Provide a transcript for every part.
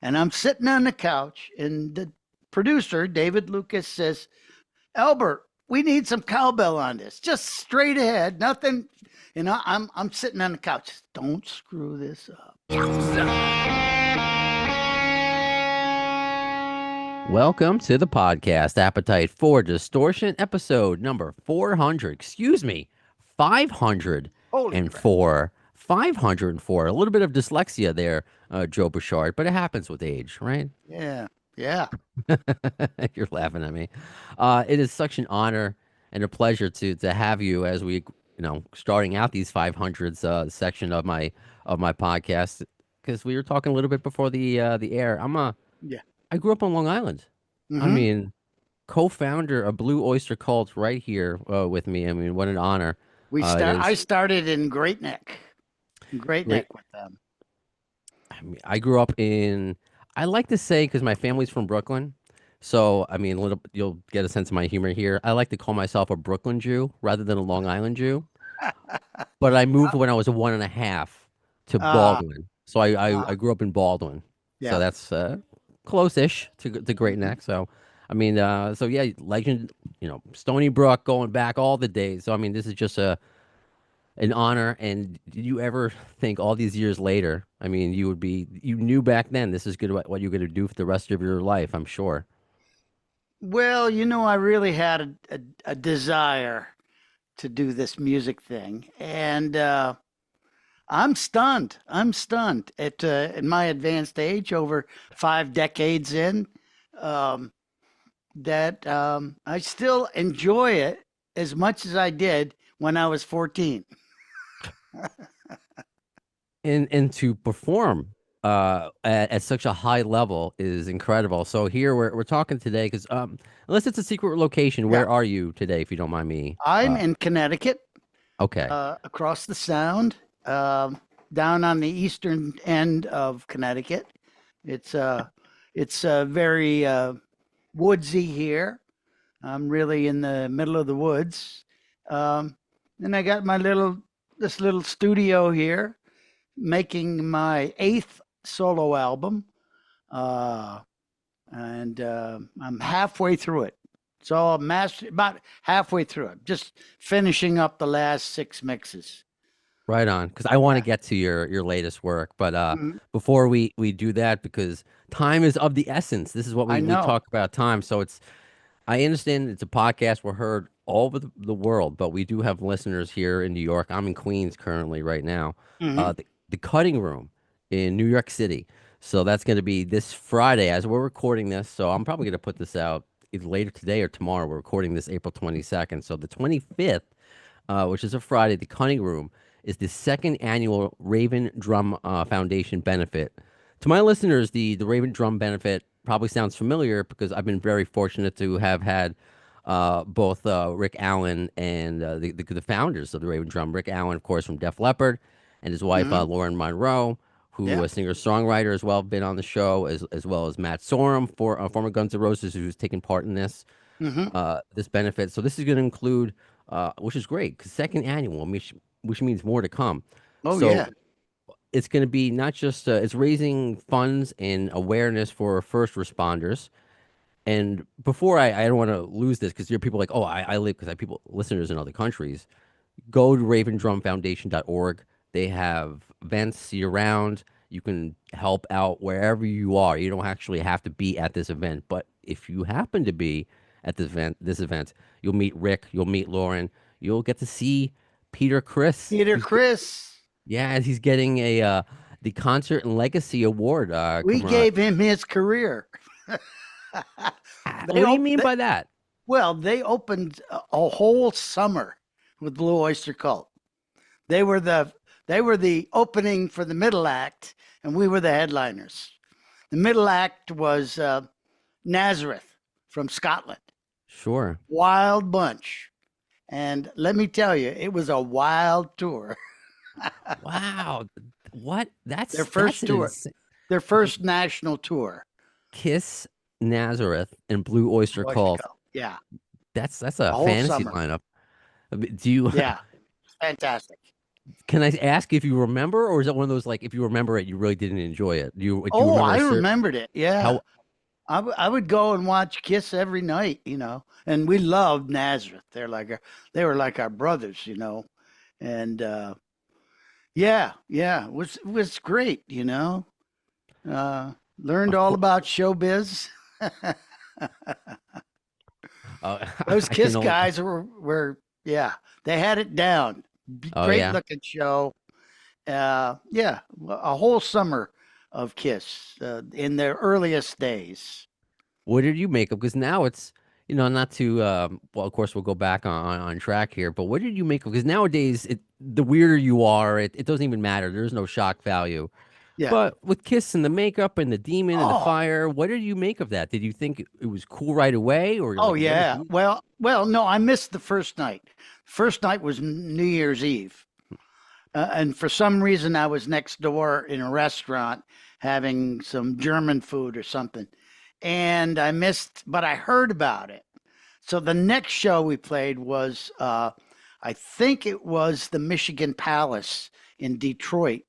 And I'm sitting on the couch, and the producer, David Lucas, says, Albert, we need some cowbell on this. Just straight ahead. Nothing. I'm sitting on the couch. Don't screw this up. Welcome to the podcast, Appetite for Distortion, episode number 400. Excuse me, Holy crap. 504. 504. A little bit of dyslexia there, Joe Bouchard, but it happens with age, right? Yeah. Yeah. You're laughing at me. It is such an honor and a pleasure to have you as we, starting out these 500s section of my podcast, because we were talking a little bit before the air. Yeah. I grew up on Long Island. I Mm-hmm. mean, co-founder of Blue Oyster Cult right here with me. I mean, what an honor. I started in Great Neck. Great Great. Neck with them. I grew up in, I like to say, because my family's from Brooklyn. So, I mean, you'll get a sense of my humor here. I like to call myself a Brooklyn Jew rather than a Long Island Jew. But I moved when I was 1.5 to Uh, Baldwin. So I grew up in Baldwin. So yeah. that's close-ish to Great Neck. So, I mean, so yeah, legend, Stony Brook going back all the days. So, I mean, this is just an honor. And did you ever think all these years later, I mean, you knew back then this is good what you're going to do for the rest of your life, I'm sure. Well, I really had a desire to do this music thing. And I'm stunned. I'm stunned at my advanced age, over 5 decades in, um, that I still enjoy it as much as I did when I was 14. And to perform at such a high level is incredible. So here we're talking today because unless it's a secret location, Yeah. where are you today, if you don't mind me? I'm in Connecticut, Okay. across the Sound, down on the eastern end of Connecticut. It's very woodsy here. I'm really in the middle of the woods. And I got this little studio here, making my 8th solo album, uh, and I'm halfway through it. So I'm about halfway through it, just finishing up the last 6 mixes. Right on, because I want to Yeah. get to your latest work, but Mhm. before we do that, because time is of the essence. This is what I we know. talk about time. So I understand it's a podcast we're heard all over the world, but we do have listeners here in New York. I'm in Queens currently right now. Hmm. The Cutting Room in New York City. So that's going to be this Friday as we're recording this. So I'm probably going to put this out either later today or tomorrow. We're recording this April 22nd. So the 25th, which is a Friday, the Cutting Room is the second annual Raven Drum Foundation benefit. To my listeners, the Raven Drum benefit probably sounds familiar because I've been very fortunate to have had both Rick Allen and the founders of the Raven Drum. Rick Allen, of course, from Def Leppard, and his wife Hmm. Lauren Monroe, who Yeah. a singer-songwriter as well, been on the show, as well as Matt Sorum, former Guns N' Roses, who's taken part in Hmm. this benefit. So this is going to include, which is great, because second annual, which means more to come. Oh So yeah. it's going to be not just it's raising funds and awareness for first responders. And before I don't want to lose this because there are people like, oh, I live because I have people listeners in other countries. Go to ravendrumfoundation.org. They have events year round. You can help out wherever you are. You don't actually have to be at this event, but if you happen to be at this event, you'll meet Rick, you'll meet Lauren, you'll get to see Peter Chris. Peter Chris. Yeah, he's getting the Concert and Legacy Award. We gave him his career. they What do you op- mean they, by that? well, they opened a whole summer with Blue Oyster Cult. They were the opening for the middle act, and we were the headliners. The middle act was Nazareth from Scotland. Sure. Wild bunch. And let me tell you, it was a wild tour. Wow. What? Their That's first an tour, insane. their first national tour. Kiss, Nazareth, and Blue Oyster Oyster Cult. Cult. Yeah, That's a a whole fantasy summer. lineup. Do you Yeah, fantastic. Can I ask if you remember, or is it one of those like if you remember it, you really didn't enjoy it? Do you Oh, remember I a certain remembered it. Yeah. how? I would go and watch Kiss every night, and we loved Nazareth. They were like our brothers, and yeah, yeah, it was great, Uh, Learned Of all course, about showbiz. Those I can Kiss only. guys were yeah, they had it down. Oh Great yeah. looking show. Yeah, a whole summer of Kiss in their earliest days. What did you make of? Because now it's, not to, well, of course, we'll go back on track here, but what did you make of? Because nowadays, the weirder you are, it doesn't even matter. There's no shock value. Yeah. But with Kiss and the makeup and the demon and the Oh, fire, what did you make of that? Did you think it was cool right away, or you're oh like, what is yeah. this? Well, no, I missed the first night. First night was New Year's Eve. And for some reason, I was next door in a restaurant having some German food or something. And I missed, but I heard about it. So the next show we played was, I think it was the Michigan Palace in Detroit,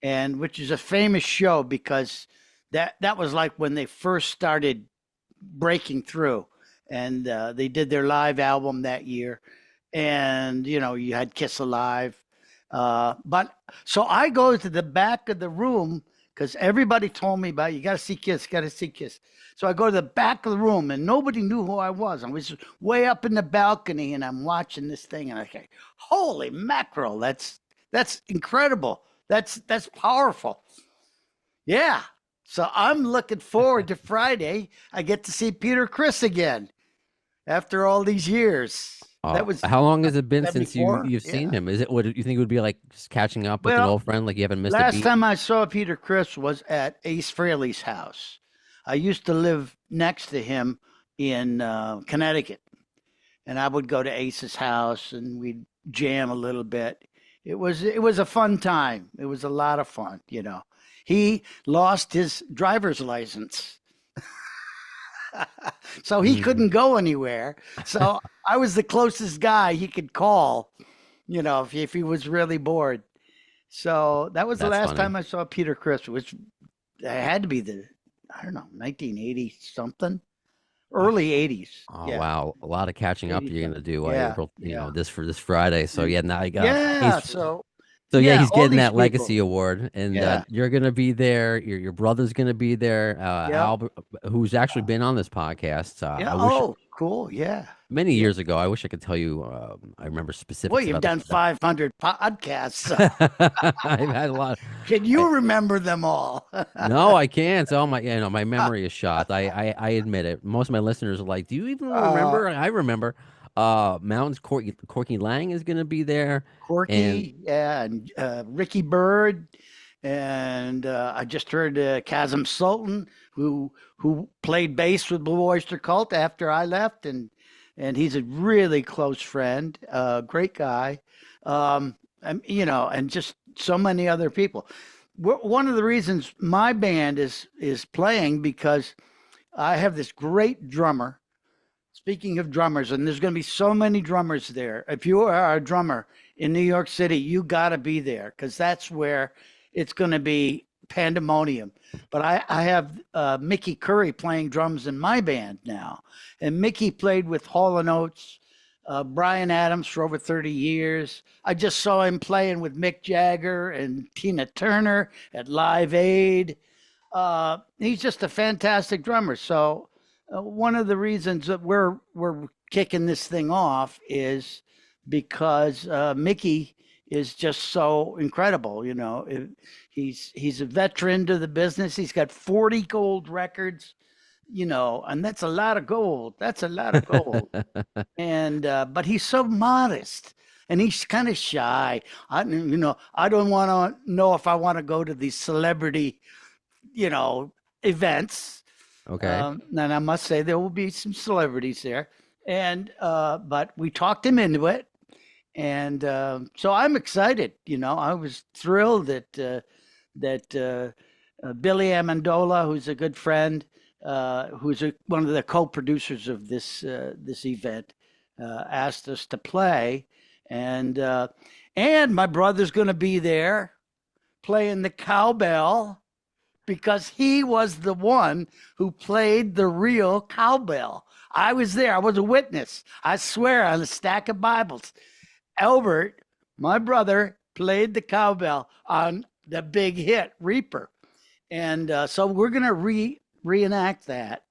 and which is a famous show because that was like when they first started breaking through, and they did their live album that year, and you had Kiss Alive, but so I go to the back of the room because everybody told me about you got to see Kiss, got to see Kiss. So I go to the back of the room and nobody knew who I was. I was way up in the balcony and I'm watching this thing and I say, "Holy mackerel! That's incredible. That's powerful." Yeah. So I'm looking forward to Friday. I get to see Peter Chris again after all these years. That was How long has it been since '74. you've seen Yeah. him? Is it what you think it would be like just catching up with an Well, old friend, like you haven't missed a last beat? time I saw Peter Chris was at Ace Frehley's house. I used to live next to him in Connecticut, and I would go to Ace's house and we'd jam a little bit. It was a fun time. It was a lot of fun. He lost his driver's license, so he Mm, couldn't go anywhere. So I was the closest guy he could call, if he was really bored. So that was the that's last funny. time I saw Peter Chris, which had to be I don't know, 1980 something, early 80s. Oh Yeah, wow, a lot of catching up 80 you're gonna something. do Yeah, April, yeah. this for this Friday. So And yeah, now you got yeah, he's so so yeah, yeah, he's all getting these that people. legacy award, and Yeah, you're gonna be there. Your brother's gonna be there. yeah, Albert, who's actually been on this podcast. yeah. I wish Oh, cool. Yeah, many yeah. years ago. I wish I could tell you. I remember Well, specifics you've about the. done 500 podcasts. I've had a lot. Can I, you remember them all? no, I can't. Oh my, my memory is shot. I admit it. Most of my listeners are like, "Do you even uh, remember?" I remember. Mountains Corky Lang is gonna be there, and Corky, yeah, and Ricky Bird, and I just heard Chasm Sultan, who played bass with Blue Oyster Cult after I left, and he's a really close friend, great guy, and just so many other people. One of the reasons my band is playing because I have this great drummer. Speaking of drummers, and there's going to be so many drummers there. If you are a drummer in New York City, you got to be there because that's where it's going to be pandemonium. But I have Mickey Curry playing drums in my band now, and Mickey played with Hall and Oates, Brian Adams for over 30 years. I just saw him playing with Mick Jagger and Tina Turner at Live Aid. He's just a fantastic drummer. So one of the reasons that we're kicking this thing off is because Mickey is just so incredible. He's a veteran to the business. He's got 40 gold records. And that's a lot of gold. That's a lot of gold. And but he's so modest. And he's kind of shy. I don't want to know if I want to go to these celebrity events. okay, And I must say there will be some celebrities there. And but we talked him into it, and so I'm excited. I was thrilled that Billy Amendola, who's a good friend, who's one of the co-producers of this event, asked us to play, and And my brother's going to be there playing the cowbell because he was the one who played the real cowbell. I was there. I was a witness. I swear on a stack of Bibles. Albert, my brother, played the cowbell on the big hit Reaper. And so we're going to reenact that.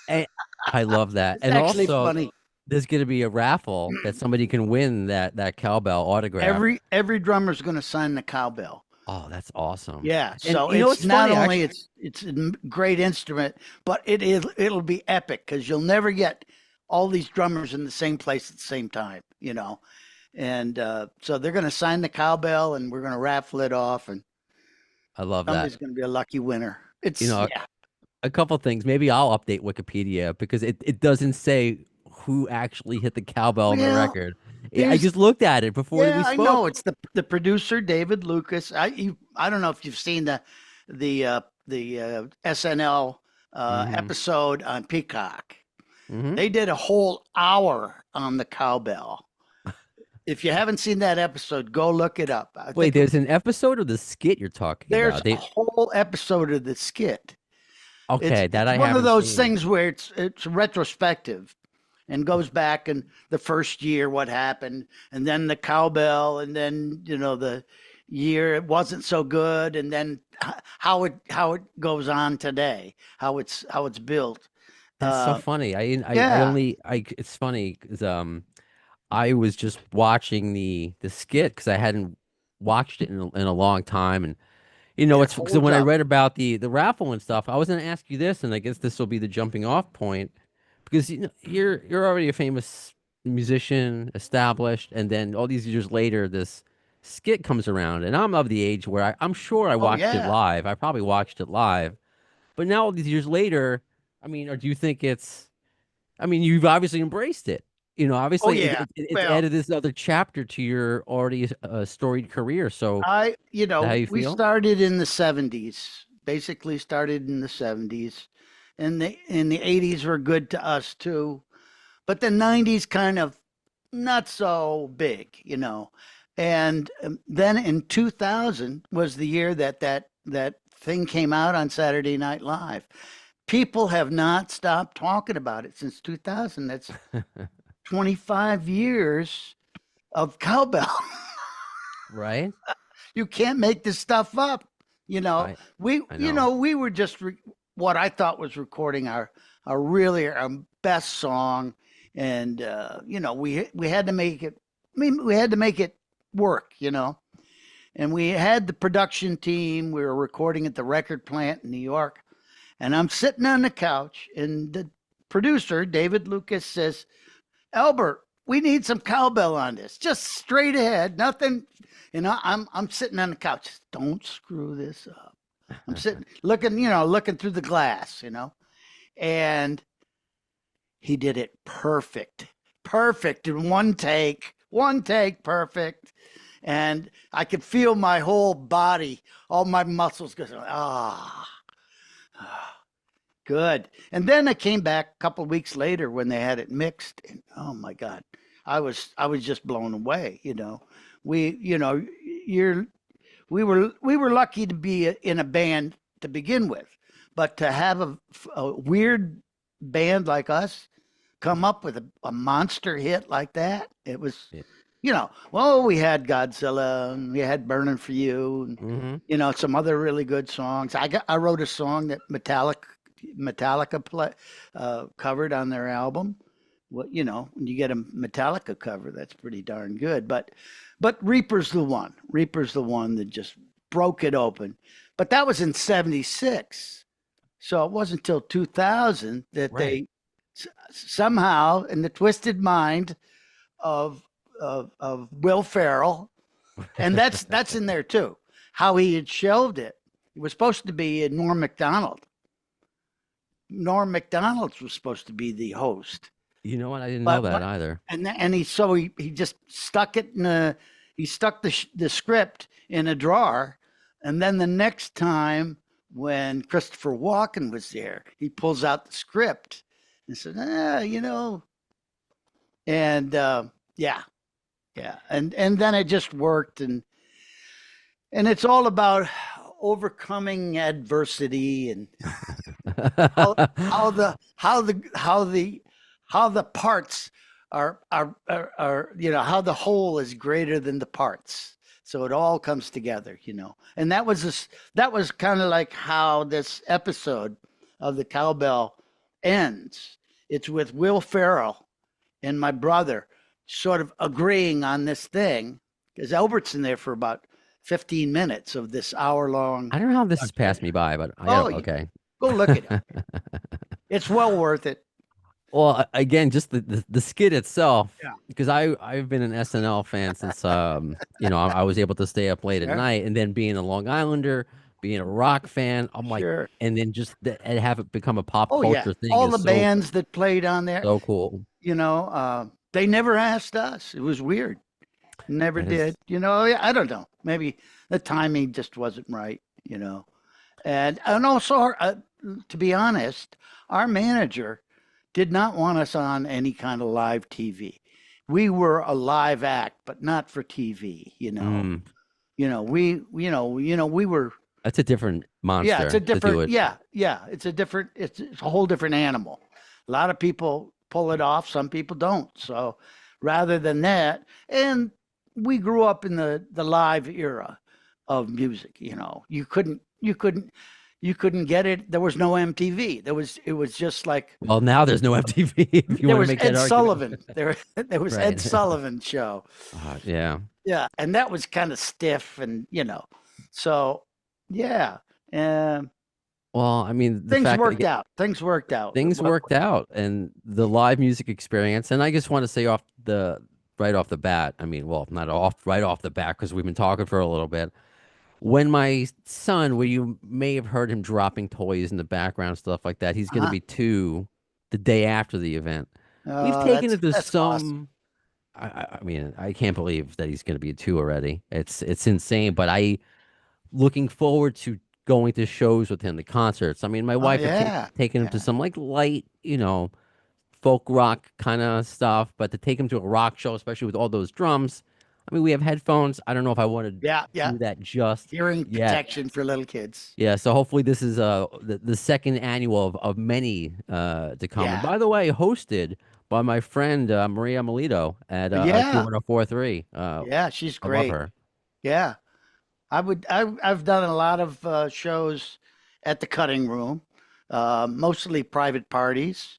And I love that. It's And actually also, funny. there's going to be a raffle that somebody can win that cowbell autograph. Every drummer's going to sign the cowbell. Oh, that's awesome. Yeah, And so you know, it's it's not funny, only actually. it's a great instrument, but it'll be epic because you'll never get all these drummers in the same place at the same time, you know. And so they're going to sign the cowbell, and we're going to raffle it off, and I love that. somebody's going to be a lucky winner. You It's know, yeah, a couple things. Maybe I'll update Wikipedia because it doesn't say who actually hit the cowbell on the well, record. I there's just looked at it before yeah, we I spoke. know it's the producer David Lucas. I don't know if you've seen the SNL Hmm. episode on Peacock. Hmm. They did a whole hour on the cowbell. If you haven't seen that episode, go look it up. I Wait, think there's an episode of the skit you're talking there's about. a whole episode of the skit. Okay, that It's I one of haven't those seen. things where it's retrospective and goes back in the first year what happened, and then the cowbell, and then the year it wasn't so good, and then how it goes on today, how it's built. That's so Uh, funny. I yeah. only I it's funny because I was just watching the skit because I hadn't watched it in a long time. And It it's because holds when I up. read about the raffle and stuff, I was going to ask you this, and I guess this will be the jumping off point because you're already a famous musician, established, and then all these years later, this skit comes around, and I'm of the age where I'm sure I Oh watched it yeah. live. I probably watched it live, but now all these years later, I mean, or do you think it's? I mean, you've obviously embraced it. Oh Obviously, yeah. it's Well, added this other chapter to your already storied career. So, is that how you we feel? started in the 70s, basically started in the 70s, and the 80s were good to us too, but the 90s kind of not so big. And then in 2000 was the year that thing came out on Saturday Night Live. People have not stopped talking about it since 2000. That's 25 years of cowbell. Right? You can't make this stuff up. You know, I we I you know. know we were just what I thought was recording our really our best song, and we had to make it. I mean, we had to make it work. And we had the production team. We were recording at the record plant in New York, and I'm sitting on the couch, and the producer David Lucas says, Albert, we need some cowbell on this. Just straight ahead, nothing. I'm sitting on the couch. Don't screw this up. I'm sitting looking through the glass. And he did it perfect. Perfect in one take. One take, perfect. And I could feel my whole body, all my muscles going, good. And then I came back a couple of weeks later when they had it mixed, and oh my God, I was just blown away. We you know you're we were lucky to be in a band to begin with, but to have a weird band like us come up with a monster hit like that, it was. Yeah. Well, we had Godzilla and we had Burning for You and Hmm. some other really good songs. I wrote a song that Metallica covered on their album. Well, when you get a Metallica cover, that's pretty darn good. But Reaper's the one. Reaper's the one that just broke it open. But that was in '76, so it wasn't until 2000 that Right. they somehow, in the twisted mind of Will Ferrell, and that's in there too. How he had shelved it. It was supposed to be Norm Macdonald. Norm Macdonald was supposed to be the host, You know what? I didn't know but that what? either. And he just stuck it he stuck the script in a drawer, and then the next time when Christopher Walken was there, he pulls out the script and said, and yeah, yeah. And then it just worked, and it's all about overcoming adversity and how how the parts are how the whole is greater than the parts, so it all comes together, and that was kind of like how this episode of the Cowbell ends. It's with Will Ferrell and my brother sort of agreeing on this thing, because Albert's in there for about 15 minutes of this hour long. I don't know how this has passed me by, but I Oh, got okay. go look it up. It's well worth it. Well, again, just the skit itself, Yeah. because I've been an SNL fan since I was able to stay up late at Sure. night, and then being a Long Islander, being a rock fan, I'm like, Sure. and then just and have it become a pop Oh yeah. culture thing All is the bands that played on there, so cool. they never asked us. It was weird. Never That did. is, I don't know. Maybe the timing just wasn't right. And also, to be honest, our manager did not want us on any kind of live TV. We were a live act, but not for TV. mm, We were. that's a different Yeah, it's a monster to do different. it. Yeah, it's a whole different animal. A lot of people pull it off. Some people don't. So rather than that, and we grew up in the live era of music. You couldn't get it. There was no MTV. It was just like Well, now there's no MTV if you there want to was make that Ed argument. Sullivan. There was Right. Ed Sullivan show. Yeah. Yeah, and that was kind of stiff, and. So yeah, um, Well, I mean, the things fact that worked out. Things worked out. things worked out and the live music experience. And I just want to say right off the bat, I mean, well, not off right off the bat because we've been talking for a little bit. When my son, where you may have heard him dropping toys in the background, stuff like that, he's going to Uh-huh. be 2 the day after the event. We've Oh, taken it to that's awesome. some. I mean, I can't believe that he's going to be a 2 already. It's insane. But looking forward to going to shows with him, the concerts. I mean, my Oh wife had yeah, taken him to yeah, some like light, folk rock kind of stuff, but to take him to a rock show, especially with all those drums, I mean, we have headphones. I don't know if I want to yeah, yeah. do that just Hearing yet. protection for little kids. Yeah, so hopefully this is the second annual of many to come. And Yeah, by the way, hosted by my friend Maria Melito at yeah, Q1043. yeah. She's I love great. her. Yeah, I've done a lot of shows at the Cutting Room, mostly private parties,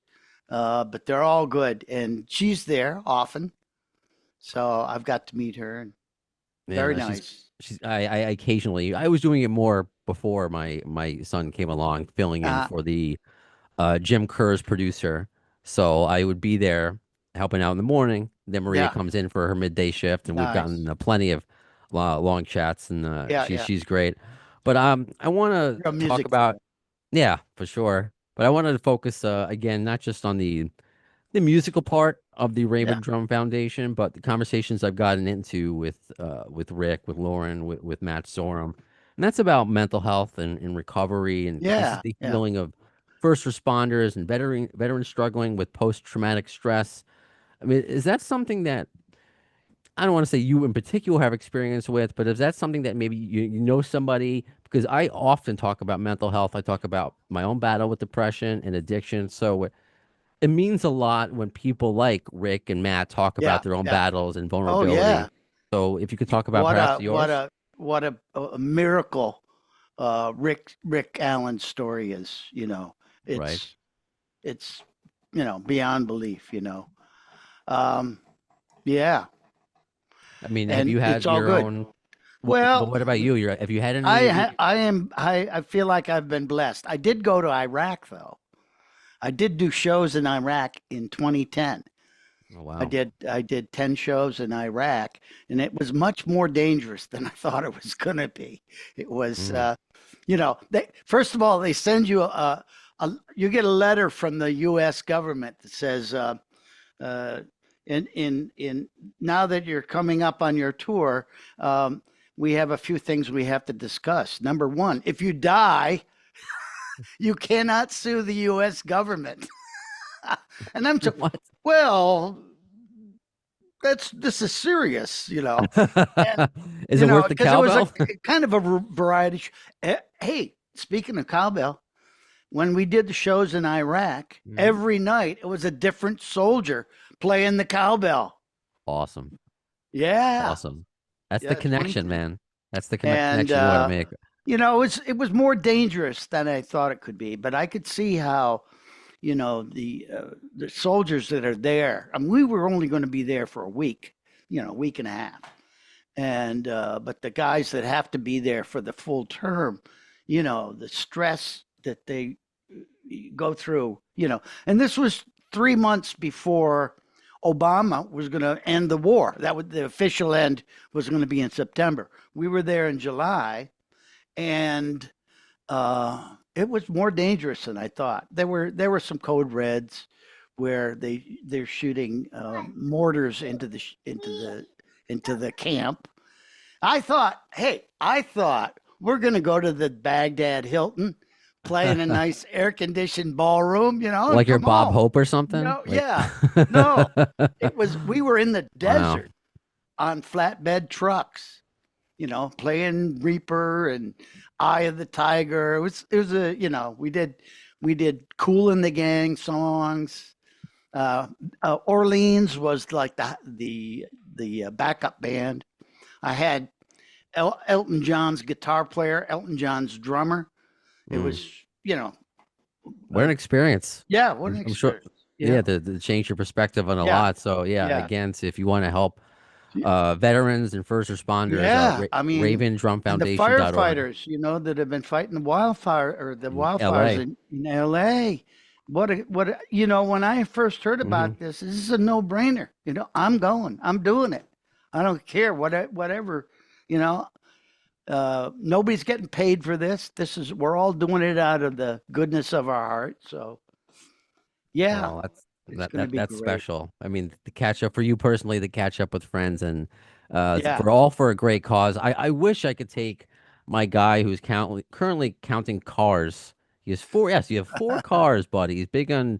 but they're all good, and she's there often. So I've got to meet her, and Yeah, very no, nice. I occasionally I was doing it more before my son came along, filling in Uh, for the Jim Kerr's producer. So I would be there helping out in the morning. Then Maria yeah, comes in for her midday shift, and we've nice. gotten plenty of long chats, and Yeah, yeah. she's great. But I want to You're a talk music about fan. yeah, for sure. But I wanted to focus again not just on the musical part of the Yeah, Raven Drum Foundation, but the conversations I've gotten into with Rick, with Lauren, with Matt Sorum, and that's about mental health and recovery and just yeah, the yeah. healing of first responders and veterans struggling with post traumatic stress. I mean, is that something that I don't want to say you in particular have experience with, but is that something that maybe you know somebody? Because I often talk about mental health. I talk about my own battle with depression and addiction. So it means a lot when people like Rick and Matt talk Yeah, about their own yeah. battles and Oh vulnerability. yeah. So if you could talk about What perhaps a what yours, a what a miracle Rick Allen's story is, right? It's it's beyond belief. Um yeah, I mean, have and you it's had all your good. own? But Well, what about you? Have you had any? I feel like I've been blessed. I did go to Iraq though. I did do shows in Iraq in 2010. Oh I wow. did I did 10 shows in Iraq, and it was much more dangerous than I thought it was going to be. It was Mm, they first of all they send you you get a letter from the US government that says uh in now that you're coming up on your tour, we have a few things we have to discuss. Number 1, if you die, you cannot sue the US government. And I'm so what? well, this is serious, and Is it worth the because it was a cowbell? kind of a variety. Hey, speaking of cowbell, when we did the shows in Iraq, Mhm. every night it was a different soldier playing the cowbell. Awesome. Yeah, Awesome. That's the yeah, connection, 22. man. That's the And connection you want to make. it was more dangerous than I thought it could be, but I could see how the soldiers that are there. I mean, we were only going to be there for a week, a week and a half, and but the guys that have to be there for the full term, the stress that they go through, and this was 3 months before Obama was going to end the war. That was the official end was going to be in September. We were there in July, and it was more dangerous than I thought. There were some code reds where they're shooting mortars into the camp. I thought we're going to go to the Baghdad Hilton, play in a nice air conditioned ballroom, and Like you're come Bob home. Hope or something? Like Yeah. No, we were in the Wow. desert on flatbed trucks, playing Reaper and Eye of the Tiger. It was we did Cool in the Gang songs. Uh, Orleans was like the backup band. I had Elton John's guitar player, Elton John's drummer. It Mm. was, What an experience. yeah, what an I'm sure, experience. yeah, Yeah, to change your perspective on a yeah, lot. So yeah, yeah, again, so if you want to help veterans and first responders, yeah. I mean, and the ravendrumfoundation.org firefighters, that have been fighting the wildfire or the in wildfires LA. in LA. When I first heard Hmm. about this is a no-brainer. I'm going. I'm doing it. I don't care whatever, you know. Nobody's getting paid for this. We're all doing it out of the goodness of our heart. So yeah, Well, it's going to be that's great. special. I mean, the catch up for you personally, the catch up with friends, and Yeah. for a great cause. I wish I could take my guy who's currently counting cars. He has four. Yes, you have four cars, buddy. He's big on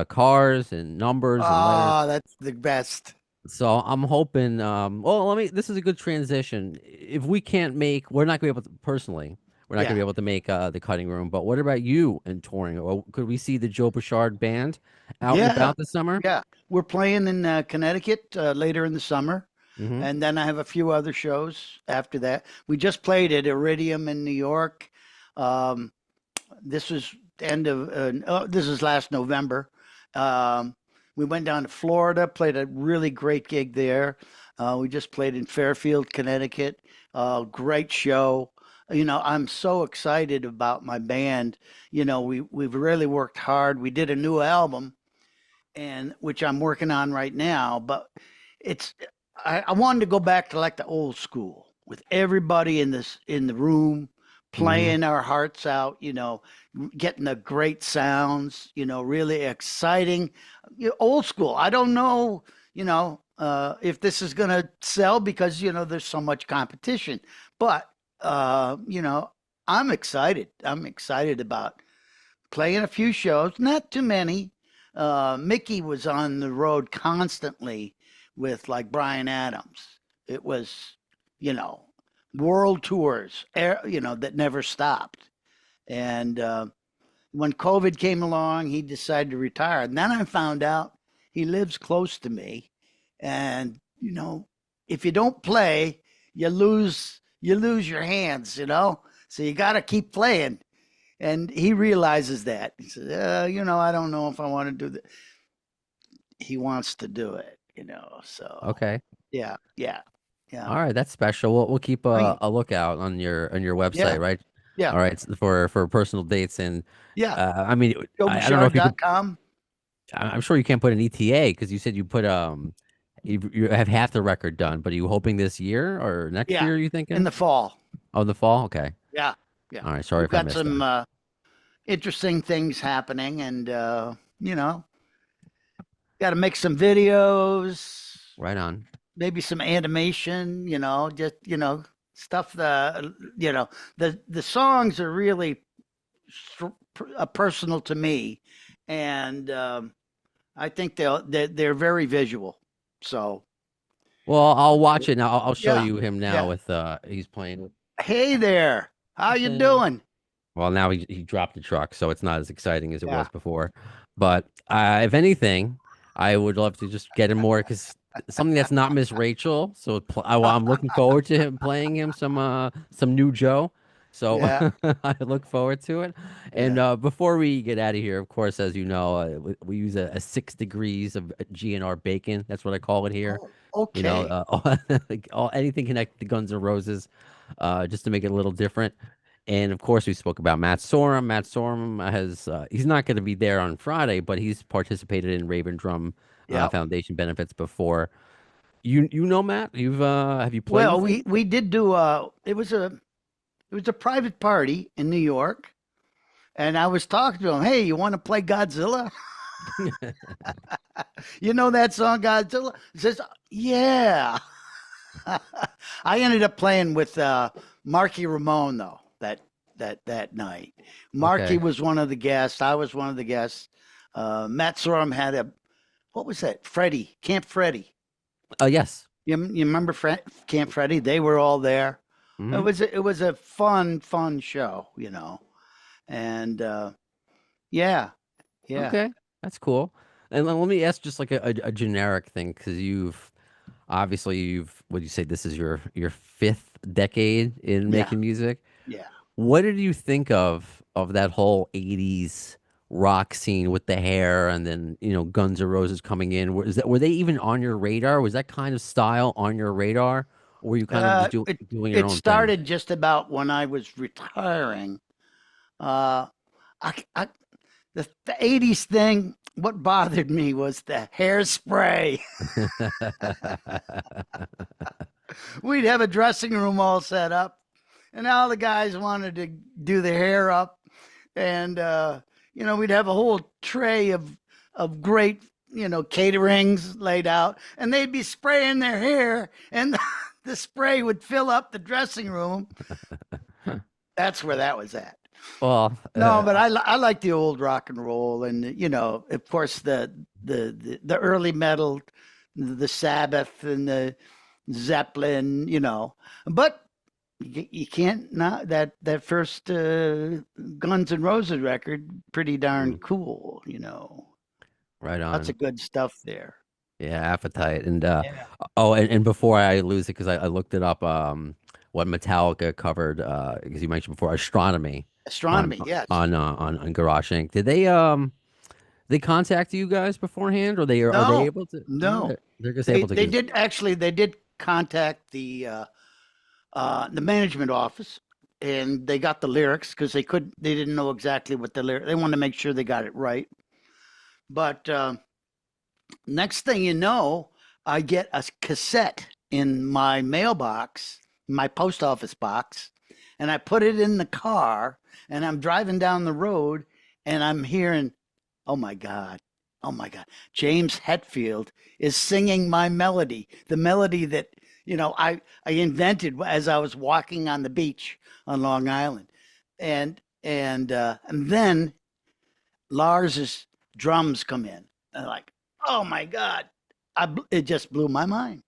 cars and numbers and letters. Oh, that's the best. So I'm hoping. Well, let me. This is a good transition. If we can't make, we're not going to be able to personally. We're not going to Yeah. be able to make the cutting room. But what about you and touring? Or could we see the Joe Bouchard band out and Yeah. about this summer? Yeah. We're playing in Connecticut later in the summer. Mm-hmm. And then I have a few other shows after that. We just played at Iridium in New York. Um, this was this is last November. Um, we went down to Florida, played a really great gig there. We just played in Fairfield, Connecticut. Great show. I'm so excited about my band. We've really worked hard. We did a new album, and which I'm working on right now. But it's I wanted to go back to like the old school with everybody in the room Mm-hmm. playing our hearts out. Getting the great sounds. Really exciting. Old school. I don't know. If this is going to sell because there's so much competition, but I'm excited. I'm excited about playing a few shows, not too many. Mickey was on the road constantly with like Brian Adams. It was, you know, world tours, that never stopped. And when COVID came along, he decided to retire. And then I found out he lives close to me. And, if you don't play, you lose your hands, So you got to keep playing. And he realizes that. He says, I don't know if I want to do that. He wants to do it. So Okay. yeah, yeah, yeah. All right, that's special. We'll keep I mean, a lookout on your yeah, website, right? yeah, All right, for personal dates and yeah. I mean I don't know if you could. JoeBouchard.com. I'm sure you can't put an ETA because you said you put you have half the record done, but are you hoping this year or next Yeah, year? Are you in thinking? the fall. Oh, in the fall. Okay. Yeah, yeah. All right. Sorry We've if I got missed some that. interesting things happening, and you know, got to make some videos, Right on. maybe some animation. Just stuff. The songs are really personal to me, and I think they're very visual. So Well, I'll watch it now. I'll show Yeah, you him now yeah. with he's playing. Hey there, how you Listen. doing? Well, now he dropped the truck, so it's not as exciting as it Yeah, was before. But if anything, I would love to just get him more because something that's not Miss Rachel. So I'm looking forward to him playing him some new Joe. So yeah, I look forward to it. And yeah. before we get out of here, of course, as you know, we use a 6 degrees of GNR bacon. That's what I call it here. Oh, You know, okay. anything connected to Guns N' Roses, just to make it a little different. And of course, we spoke about Matt Sorum. Matt Sorum has he's not going to be there on Friday, but he's participated in Raven Drum Yep. Foundation benefits before. You know Matt? You've have you played Well, with him? we did do it was a private party in New York, and I was talking to him. Hey, you want to play Godzilla? You know that song Godzilla? He says, yeah. I ended up playing with Marky Ramone though that night. Marky Okay. was one of the guests. I was one of the guests. Matt Sorum had a what was that? Freddie Camp Freddie. Yes. You remember Camp Freddie? They were all there. Hmm. It was a fun show, and yeah, yeah. Okay. That's cool. And let me ask just like a generic thing because you've would you say this is your fifth decade in Yeah, making music? yeah. What did you think of that whole 80s rock scene with the hair and then, Guns N' Roses coming in? Were they even on your radar? Was that kind of style on your radar? Or were you kind of just It doing your it own thing? started just about when I was retiring. Uh, I the '80s thing. What bothered me was the hairspray. We'd have a dressing room all set up, and all the guys wanted to do their hair up, and we'd have a whole tray of great caterings laid out, and they'd be spraying their hair, and the spray would fill up the dressing room. That's where that was at. Well, No, but I like the old rock and roll, and of course the early metal, the Sabbath and the Zeppelin, but you can't not that first Guns N' Roses record, pretty darn mm, cool. right Lots on. of good stuff there. Yeah, Appetite. And Yeah. oh, and before I lose it, because I looked it up, what Metallica covered, because you mentioned before, Astronomy on Astronomy, yes. on Garage Inc. Did they contact you guys beforehand, or are they No, able to? No, no. they're just They able to they just. did actually they did contact the management office, and they got the lyrics because they didn't know exactly what the lyric. They wanted to make sure they got it right. But next thing you know, I get a cassette in my mailbox, my post office box, and I put it in the car, and I'm driving down the road, and I'm hearing, oh my God, oh my God, James Hetfield is singing my melody, the melody that I invented as I was walking on the beach on Long Island, and then Lars's drums come in, and like, oh my God, it just blew my mind.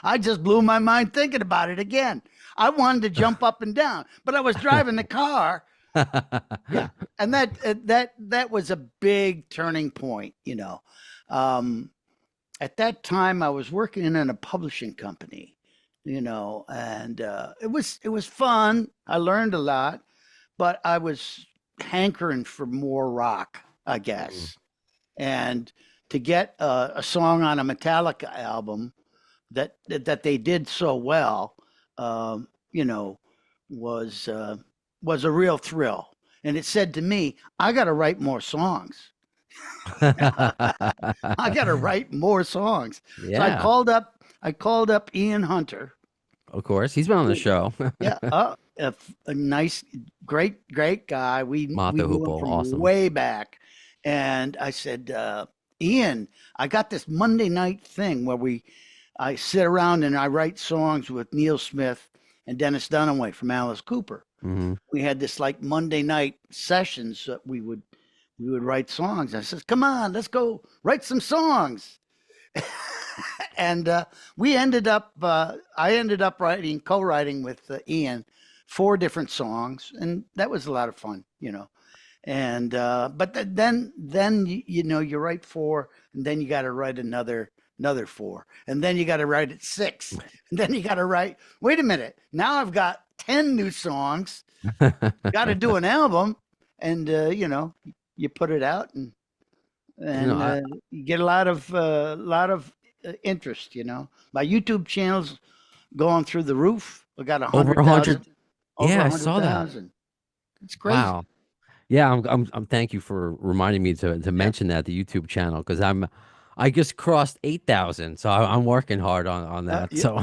I just blew my mind thinking about it again. I wanted to jump up and down, but I was driving the car. Yeah, and that was a big turning point. Um, at that time, I was working in a publishing company, and it was fun. I learned a lot, but I was hankering for more rock, I Mm. guess. And to get a song on a Metallica album that they did so well, um, you know, was was a real thrill. And it said to me, I got to write more songs. I got to write more songs. So I Yeah, called up. I called up Ian Hunter. of course. He's been on the Who, show. yeah, a nice, great guy. We Mata knew him Hoople, from awesome. way back, and I said, Ian, I got this Monday night thing where I sit around and I write songs with Neil Smith and Dennis Dunaway from Alice Cooper. Hmm. We had this like Monday night sessions that we would write songs. I said, "Come on, let's go write some songs." And we ended up. I ended up co-writing with Ian, 4 different songs, and that was a lot of fun. And but then you write 4, and then you got to write another 4, and then you got to write it 6, and then you got to write. Wait a minute, now I've got 10 new songs. Got to do an album, and you put it out, and You know, I, you get a lot of interest. My YouTube channel's going through the roof. I got a over hundred 100. thousand, over Yeah, a I hundred saw that. thousand. It's crazy. Wow. Yeah, thank you for reminding me to Yeah. mention that the YouTube channel because I just crossed 8,000, so I'm working hard on that. Yeah. So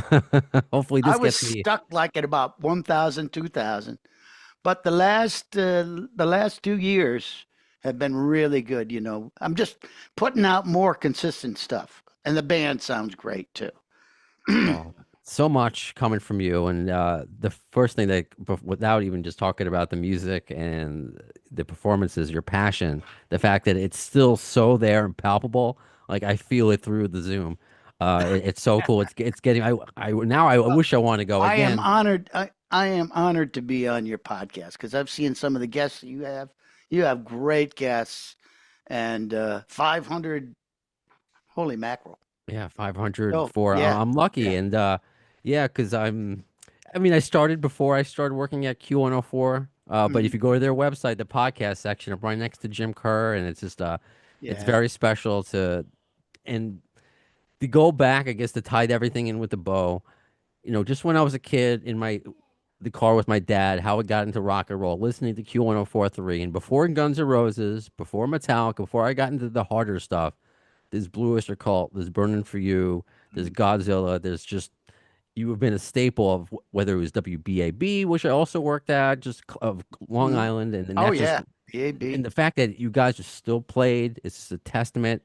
hopefully I this was gets me stuck like at about 1,000, 2,000. But the last 2 years have been really good. I'm just putting out more consistent stuff, and the band sounds great too. well, so much coming from you. And the first thing without even just talking about the music and the performances, your passion, the fact that it's still so there and palpable, like I feel it through the Zoom. It's so cool. It's getting. I now I Well, wish I want to go I am again. honored. I am honored to be on your podcast because I've seen some of the guests that you have. You have great guests, and 500. Holy mackerel! Yeah, 500 Oh for yeah, I'm lucky yeah. and yeah, because I mean I started before I started working at Q104. But if Mhm. you go to their website, the podcast section, I'm right next to Jim Kerr, and it's just it's Yeah. very special and to go back, I guess, to tie everything in with the bow. Just when I was a kid in the car with my dad, how I got into rock and roll, listening to Q1043, and before Guns N' Roses, before Metallica, before I got into the harder stuff. There's Blue Öyster Cult. There's Burning for You. There's Mm. Godzilla. There's just you have been a staple of whether it was WBAB, which I also worked at, just of Long Mhm. Island, and then Oh that just yeah, and BAB. the fact that you guys are still played is just a testament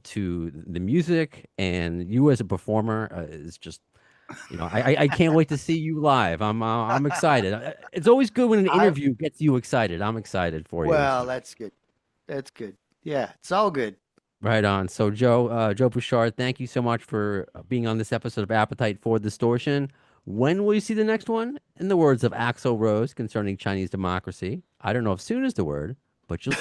to the music and you as a performer is just I can't wait to see you live. I'm excited. It's always good when an I interview gets you excited. I'm excited for you. Well, So. that's good. That's good. Yeah, it's all good. Right on. So, Joe Bouchard, thank you so much for being on this episode of Appetite for Distortion. When will you see the next one? In the words of Axl Rose concerning Chinese democracy, I don't know if soon is the word, but you'll